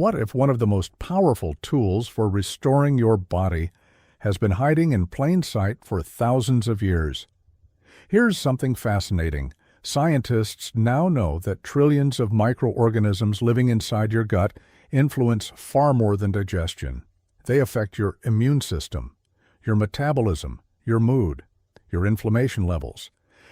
What if one of the most powerful tools for restoring your body has been hiding in plain sight for thousands of years? Here's something fascinating. Scientists now know that trillions of microorganisms living inside your gut influence far more than digestion. They affect your immune system, your metabolism, your mood, your inflammation levels,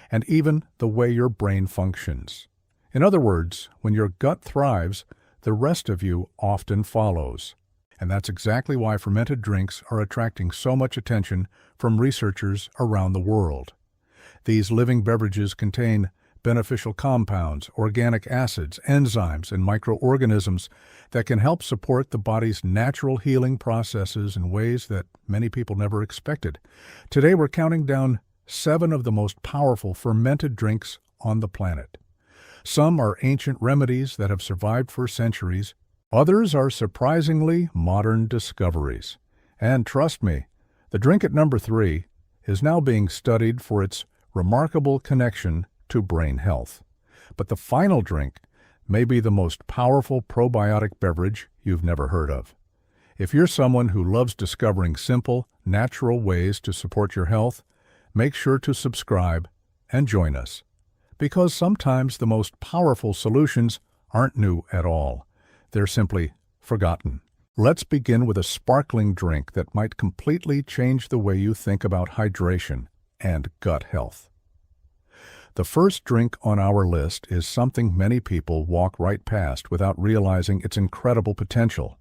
and even the way your brain functions. In other words, when your gut thrives, the rest of you often follows. And that's exactly why fermented drinks are attracting so much attention from researchers around the world. These living beverages contain beneficial compounds, organic acids, enzymes, and microorganisms that can help support the body's natural healing processes in ways that many people never expected. Today we're counting down 7 of the most powerful fermented drinks on the planet. Some are ancient remedies that have survived for centuries. Others are surprisingly modern discoveries. And trust me, the drink at number 3 is now being studied for its remarkable connection to brain health. But the final drink may be the most powerful probiotic beverage you've never heard of. If you're someone who loves discovering simple, natural ways to support your health, make sure to subscribe and join us. Because sometimes the most powerful solutions aren't new at all. They're simply forgotten. Let's begin with a sparkling drink that might completely change the way you think about hydration and gut health. The first drink on our list is something many people walk right past without realizing its incredible potential.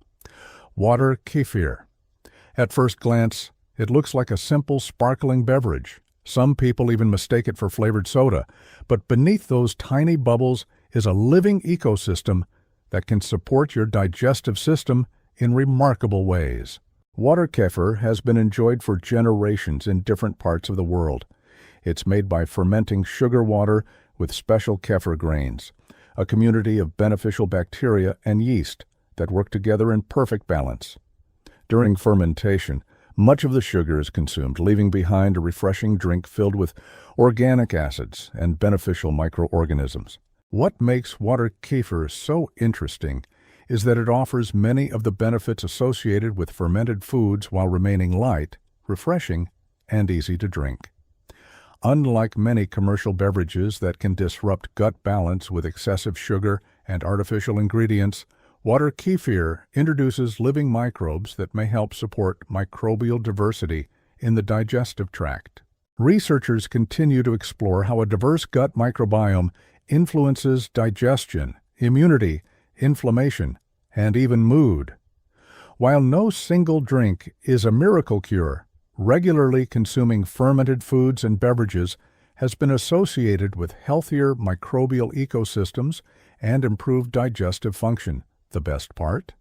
Water kefir. At first glance, it looks like a simple, sparkling beverage. Some people even mistake it for flavored soda, but beneath those tiny bubbles is a living ecosystem that can support your digestive system in remarkable ways. Water kefir has been enjoyed for generations in different parts of the world. It's made by fermenting sugar water with special kefir grains, a community of beneficial bacteria and yeast that work together in perfect balance. During fermentation, much of the sugar is consumed, leaving behind a refreshing drink filled with organic acids and beneficial microorganisms. What makes water kefir so interesting is that it offers many of the benefits associated with fermented foods while remaining light, refreshing, and easy to drink. Unlike many commercial beverages that can disrupt gut balance with excessive sugar and artificial ingredients, water kefir introduces living microbes that may help support microbial diversity in the digestive tract. Researchers continue to explore how a diverse gut microbiome influences digestion, immunity, inflammation, and even mood. While no single drink is a miracle cure, regularly consuming fermented foods and beverages has been associated with healthier microbial ecosystems and improved digestive function. The best part?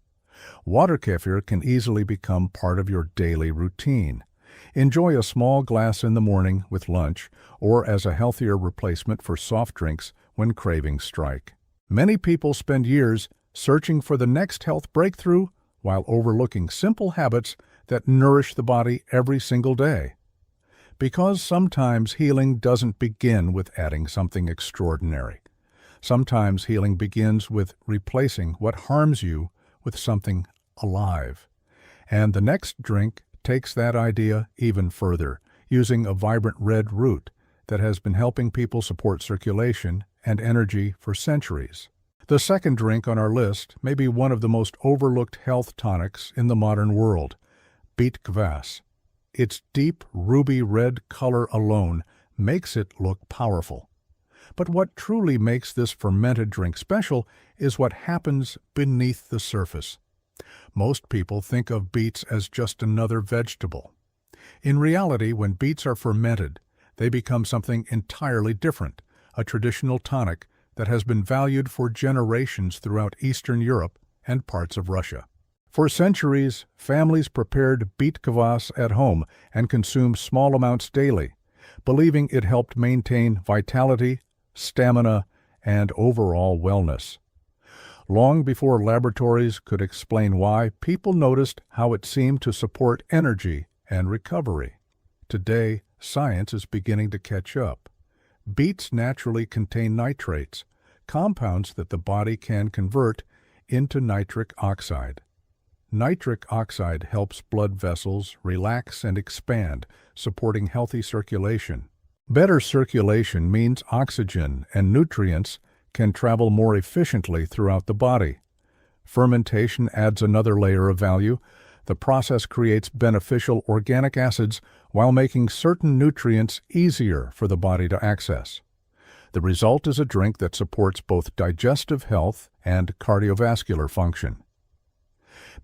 Water kefir can easily become part of your daily routine. Enjoy a small glass in the morning with lunch or as a healthier replacement for soft drinks when cravings strike. Many people spend years searching for the next health breakthrough while overlooking simple habits that nourish the body every single day. Because sometimes healing doesn't begin with adding something extraordinary. Sometimes healing begins with replacing what harms you with something alive. And the next drink takes that idea even further, using a vibrant red root that has been helping people support circulation and energy for centuries. The second drink on our list may be one of the most overlooked health tonics in the modern world, beet kvass. Its deep ruby red color alone makes it look powerful. But what truly makes this fermented drink special is what happens beneath the surface. Most people think of beets as just another vegetable. In reality, when beets are fermented, they become something entirely different, a traditional tonic that has been valued for generations throughout Eastern Europe and parts of Russia. For centuries, families prepared beet kvass at home and consumed small amounts daily, believing it helped maintain vitality, stamina, and overall wellness. Long before laboratories could explain why, people noticed how it seemed to support energy and recovery. Today, science is beginning to catch up. Beets naturally contain nitrates, compounds that the body can convert into nitric oxide. Nitric oxide helps blood vessels relax and expand, supporting healthy circulation. Better circulation means oxygen and nutrients can travel more efficiently throughout the body. Fermentation adds another layer of value. The process creates beneficial organic acids while making certain nutrients easier for the body to access. The result is a drink that supports both digestive health and cardiovascular function.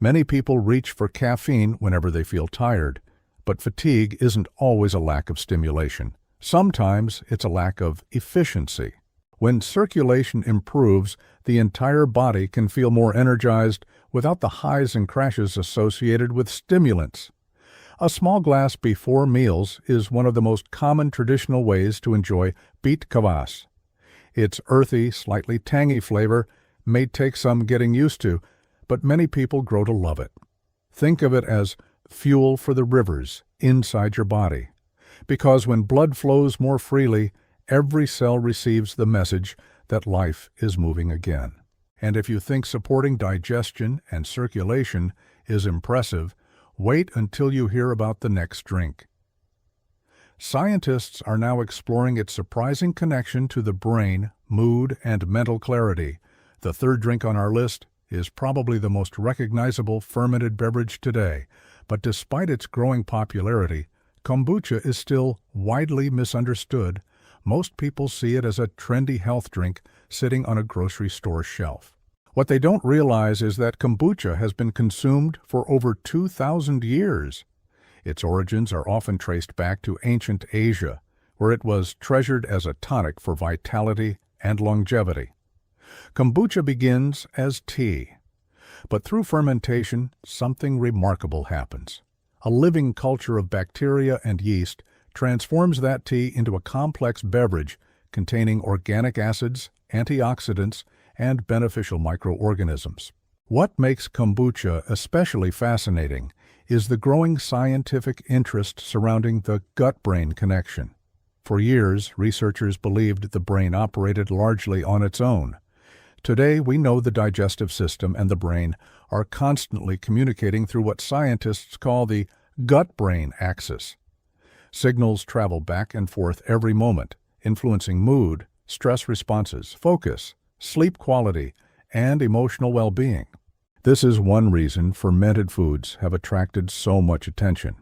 Many people reach for caffeine whenever they feel tired, but fatigue isn't always a lack of stimulation. Sometimes it's a lack of efficiency. When circulation improves, the entire body can feel more energized without the highs and crashes associated with stimulants. A small glass before meals is one of the most common traditional ways to enjoy beet kvass. Its earthy, slightly tangy flavor may take some getting used to, but many people grow to love it. Think of it as fuel for the rivers inside your body, because when blood flows more freely, every cell receives the message that life is moving again. And if you think supporting digestion and circulation is impressive, wait until you hear about the next drink. Scientists are now exploring its surprising connection to the brain, mood, and mental clarity. The third drink on our list is probably the most recognizable fermented beverage today, but despite its growing popularity, kombucha is still widely misunderstood. Most people see it as a trendy health drink sitting on a grocery store shelf. What they don't realize is that kombucha has been consumed for over 2,000 years. Its origins are often traced back to ancient Asia, where it was treasured as a tonic for vitality and longevity. Kombucha begins as tea, but through fermentation, something remarkable happens. A living culture of bacteria and yeast transforms that tea into a complex beverage containing organic acids, antioxidants, and beneficial microorganisms. What makes kombucha especially fascinating is the growing scientific interest surrounding the gut-brain connection. For years, researchers believed the brain operated largely on its own. Today, we know the digestive system and the brain are constantly communicating through what scientists call the gut-brain axis. Signals travel back and forth every moment, influencing mood, stress responses, focus, sleep quality, and emotional well-being. This is one reason fermented foods have attracted so much attention.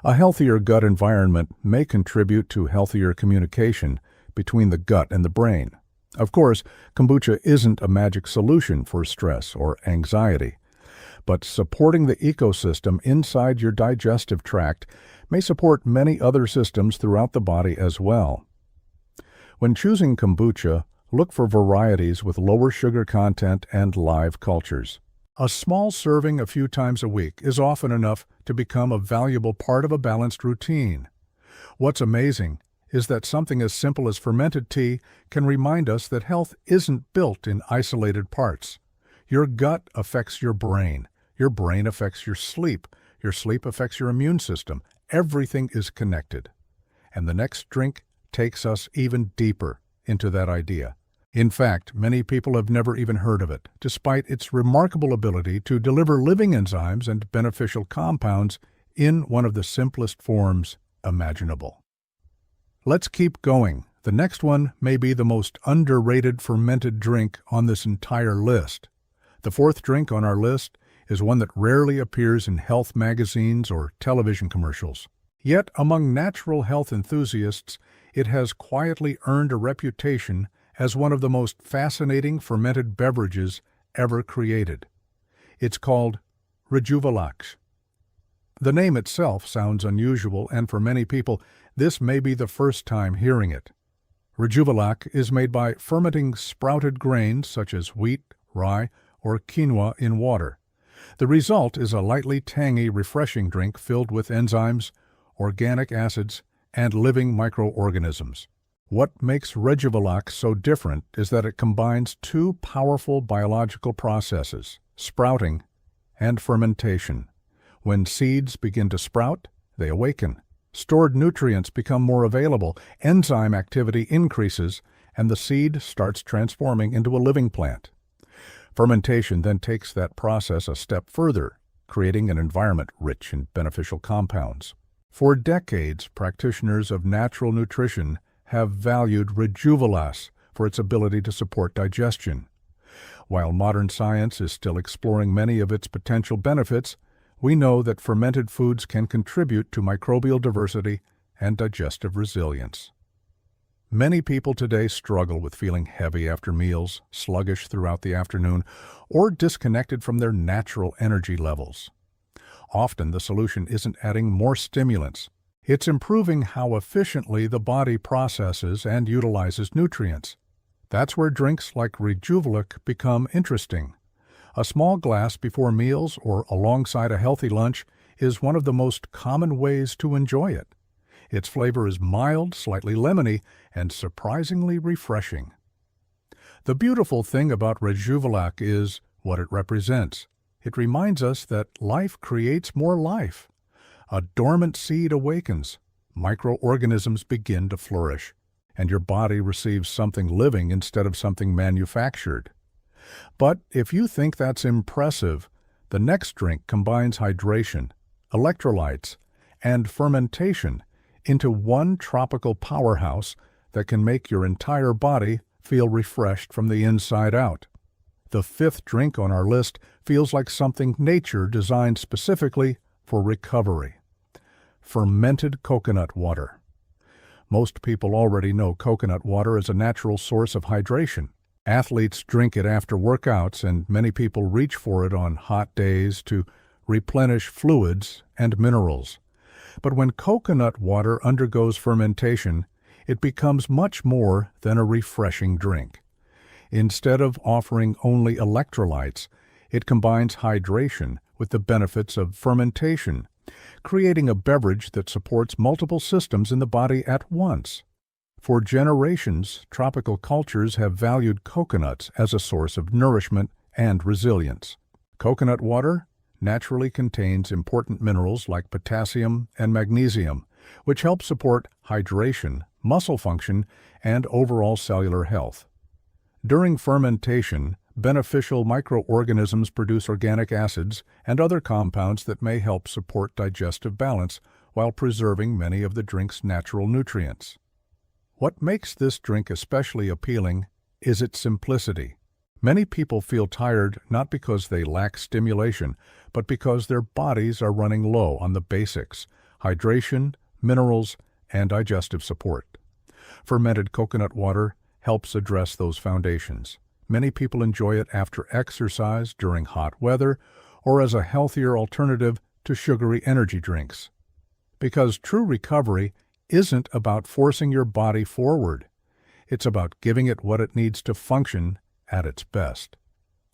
A healthier gut environment may contribute to healthier communication between the gut and the brain. Of course, kombucha isn't a magic solution for stress or anxiety, but supporting the ecosystem inside your digestive tract may support many other systems throughout the body as well. When choosing kombucha, look for varieties with lower sugar content and live cultures. A small serving a few times a week is often enough to become a valuable part of a balanced routine. What's amazing is that something as simple as fermented tea can remind us that health isn't built in isolated parts. Your gut affects your brain affects your sleep affects your immune system. Everything is connected. And the next drink takes us even deeper into that idea. In fact, many people have never even heard of it, despite its remarkable ability to deliver living enzymes and beneficial compounds in one of the simplest forms imaginable. Let's keep going. The next one may be the most underrated fermented drink on this entire list. The fourth drink on our list is one that rarely appears in health magazines or television commercials. Yet, among natural health enthusiasts, it has quietly earned a reputation as one of the most fascinating fermented beverages ever created. It's called Rejuvelax. The name itself sounds unusual, and for many people, this may be the first time hearing it. Rejuvelax is made by fermenting sprouted grains such as wheat, rye, or quinoa in water. The result is a lightly tangy, refreshing drink filled with enzymes, organic acids, and living microorganisms. What makes Rejuvelax so different is that it combines two powerful biological processes, sprouting and fermentation. When seeds begin to sprout, they awaken. Stored nutrients become more available, enzyme activity increases, and the seed starts transforming into a living plant. Fermentation then takes that process a step further, creating an environment rich in beneficial compounds. For decades, practitioners of natural nutrition have valued Rejuvelas for its ability to support digestion. While modern science is still exploring many of its potential benefits, we know that fermented foods can contribute to microbial diversity and digestive resilience. Many people today struggle with feeling heavy after meals, sluggish throughout the afternoon, or disconnected from their natural energy levels. Often the solution isn't adding more stimulants. It's improving how efficiently the body processes and utilizes nutrients. That's where drinks like Rejuvelac become interesting. A small glass before meals or alongside a healthy lunch is one of the most common ways to enjoy it. Its flavor is mild, slightly lemony, and surprisingly refreshing. The beautiful thing about Rejuvelac is what it represents. It reminds us that life creates more life. A dormant seed awakens, microorganisms begin to flourish, and your body receives something living instead of something manufactured. But if you think that's impressive, the next drink combines hydration, electrolytes, and fermentation into one tropical powerhouse that can make your entire body feel refreshed from the inside out. The fifth drink on our list feels like something nature designed specifically for recovery. Fermented coconut water. Most people already know coconut water is a natural source of hydration. Athletes drink it after workouts, and many people reach for it on hot days to replenish fluids and minerals. But when coconut water undergoes fermentation, it becomes much more than a refreshing drink. Instead of offering only electrolytes, it combines hydration with the benefits of fermentation, creating a beverage that supports multiple systems in the body at once. For generations, tropical cultures have valued coconuts as a source of nourishment and resilience. Coconut water naturally contains important minerals like potassium and magnesium, which help support hydration, muscle function, and overall cellular health. During fermentation, beneficial microorganisms produce organic acids and other compounds that may help support digestive balance while preserving many of the drink's natural nutrients. What makes this drink especially appealing is its simplicity. Many people feel tired not because they lack stimulation, but because their bodies are running low on the basics: hydration, minerals, and digestive support. Fermented coconut water helps address those foundations. Many people enjoy it after exercise, during hot weather, or as a healthier alternative to sugary energy drinks. Because true recovery isn't about forcing your body forward. It's about giving it what it needs to function at its best.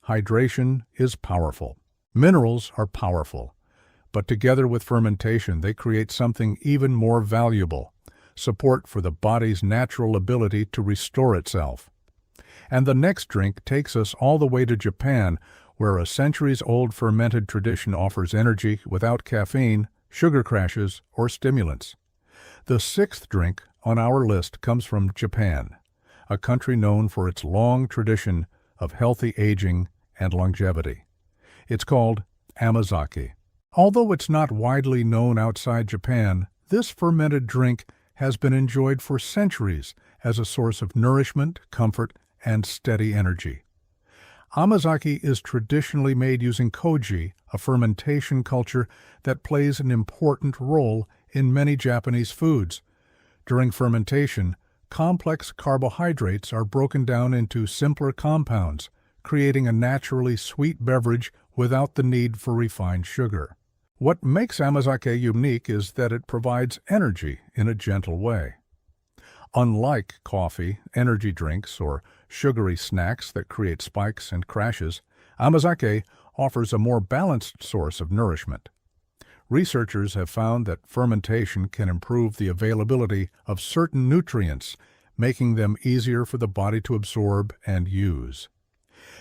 Hydration is powerful. Minerals are powerful. But together with fermentation, they create something even more valuable: support for the body's natural ability to restore itself. And the next drink takes us all the way to Japan, where a centuries-old fermented tradition offers energy without caffeine, sugar crashes, or stimulants. The sixth drink on our list comes from Japan, a country known for its long tradition of healthy aging and longevity. It's called Amazake. Although it's not widely known outside Japan, this fermented drink has been enjoyed for centuries as a source of nourishment, comfort, and steady energy. Amazake is traditionally made using koji, a fermentation culture that plays an important role in many Japanese foods. During fermentation, complex carbohydrates are broken down into simpler compounds, creating a naturally sweet beverage without the need for refined sugar. What makes Amazake unique is that it provides energy in a gentle way. Unlike coffee, energy drinks, or sugary snacks that create spikes and crashes, Amazake offers a more balanced source of nourishment. Researchers have found that fermentation can improve the availability of certain nutrients, making them easier for the body to absorb and use.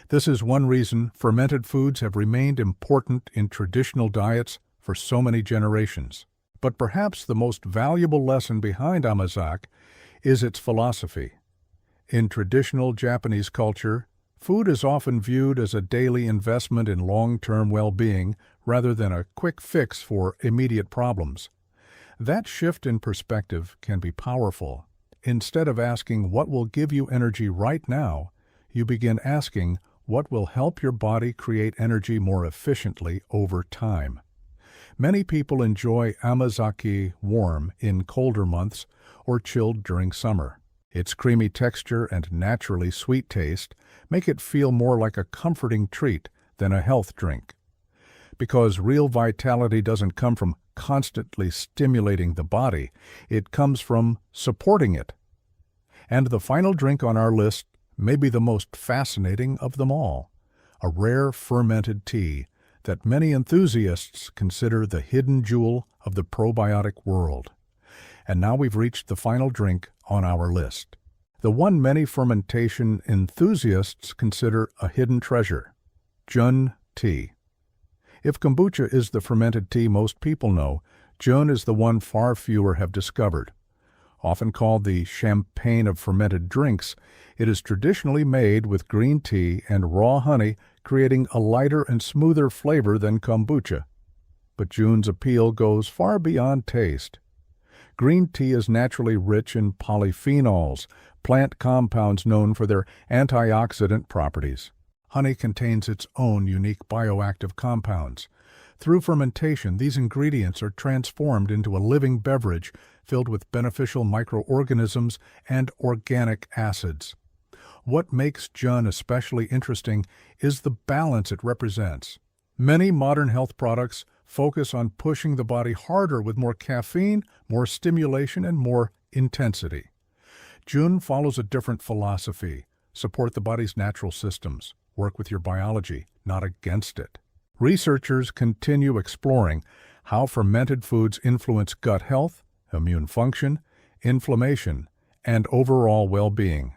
This is one reason fermented foods have remained important in traditional diets for so many generations. But perhaps the most valuable lesson behind Amazake is its philosophy. In traditional Japanese culture, Food is often viewed as a daily investment in long-term well-being rather than a quick fix for immediate problems. That shift in perspective can be powerful. Instead of asking what will give you energy right now, you begin asking what will help your body create energy more efficiently over time. Many people enjoy Amazake warm in colder months or chilled during summer. Its creamy texture and naturally sweet taste make it feel more like a comforting treat than a health drink. Because real vitality doesn't come from constantly stimulating the body, it comes from supporting it. And the final drink on our list may be the most fascinating of them all, a rare fermented tea that many enthusiasts consider the hidden jewel of the probiotic world. And now we've reached the final drink on our list, the one many fermentation enthusiasts consider a hidden treasure, Jun Tea. If kombucha is the fermented tea most people know, Jun is the one far fewer have discovered. Often called the champagne of fermented drinks, it is traditionally made with green tea and raw honey, creating a lighter and smoother flavor than kombucha. But Jun's appeal goes far beyond taste. Green tea is naturally rich in polyphenols, plant compounds known for their antioxidant properties. Honey contains its own unique bioactive compounds. Through fermentation, these ingredients are transformed into a living beverage filled with beneficial microorganisms and organic acids. What makes Jun especially interesting is the balance it represents. Many modern health products focus on pushing the body harder with more caffeine, more stimulation, and more intensity. Jun follows a different philosophy. Support the body's natural systems. Work with your biology, not against it. Researchers continue exploring how fermented foods influence gut health, immune function, inflammation, and overall well-being.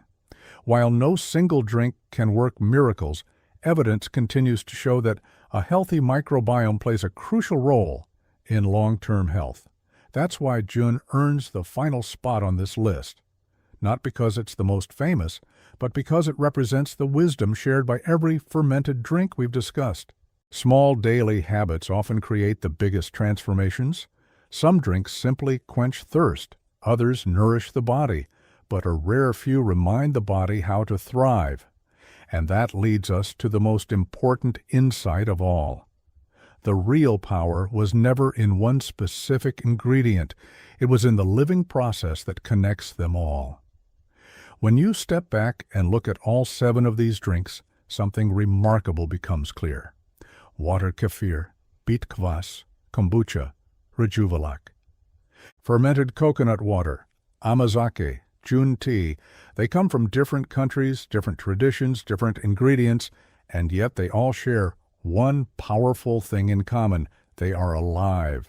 While no single drink can work miracles, evidence continues to show that a healthy microbiome plays a crucial role in long-term health. That's why Jun earns the final spot on this list. Not because it's the most famous, but because it represents the wisdom shared by every fermented drink we've discussed. Small daily habits often create the biggest transformations. Some drinks simply quench thirst, others nourish the body, but a rare few remind the body how to thrive. And that leads us to the most important insight of all. The real power was never in one specific ingredient. It was in the living process that connects them all. When you step back and look at all 7 of these drinks, something remarkable becomes clear. Water kefir, beet kvass, kombucha, Rejuvelak. Fermented coconut water, Amazake, Jun Tea, they come from different countries, different traditions, different ingredients, and yet they all share one powerful thing in common: they are alive.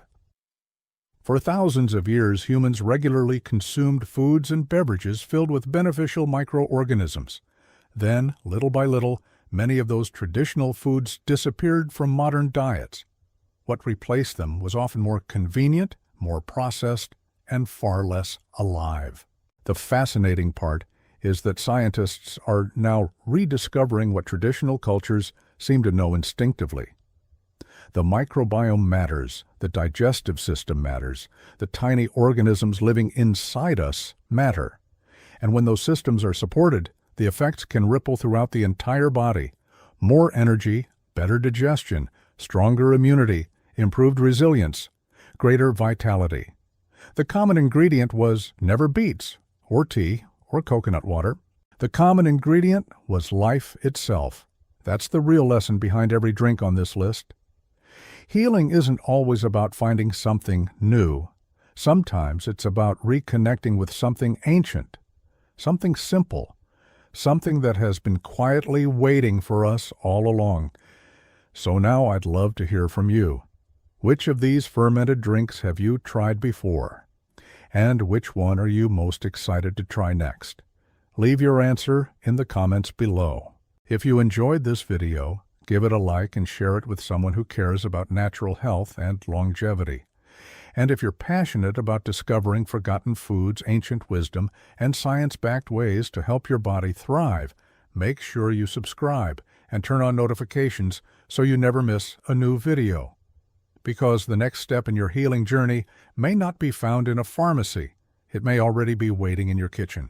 For thousands of years, humans regularly consumed foods and beverages filled with beneficial microorganisms. Then, little by little, many of those traditional foods disappeared from modern diets. What replaced them was often more convenient, more processed, and far less alive. The fascinating part is that scientists are now rediscovering what traditional cultures seem to know instinctively. The microbiome matters, the digestive system matters, the tiny organisms living inside us matter. And when those systems are supported, the effects can ripple throughout the entire body. More energy, better digestion, stronger immunity, improved resilience, greater vitality. The common ingredient was never beets, or tea, or coconut water. The common ingredient was life itself. That's the real lesson behind every drink on this list. Healing isn't always about finding something new. Sometimes it's about reconnecting with something ancient, something simple, something that has been quietly waiting for us all along. So now I'd love to hear from you. Which of these fermented drinks have you tried before? And which one are you most excited to try next? Leave your answer in the comments below. If you enjoyed this video, give it a like and share it with someone who cares about natural health and longevity. And if you're passionate about discovering forgotten foods, ancient wisdom, and science-backed ways to help your body thrive, Make sure you subscribe and turn on notifications so you never miss a new video. Because the next step in your healing journey may not be found in a pharmacy. It may already be waiting in your kitchen.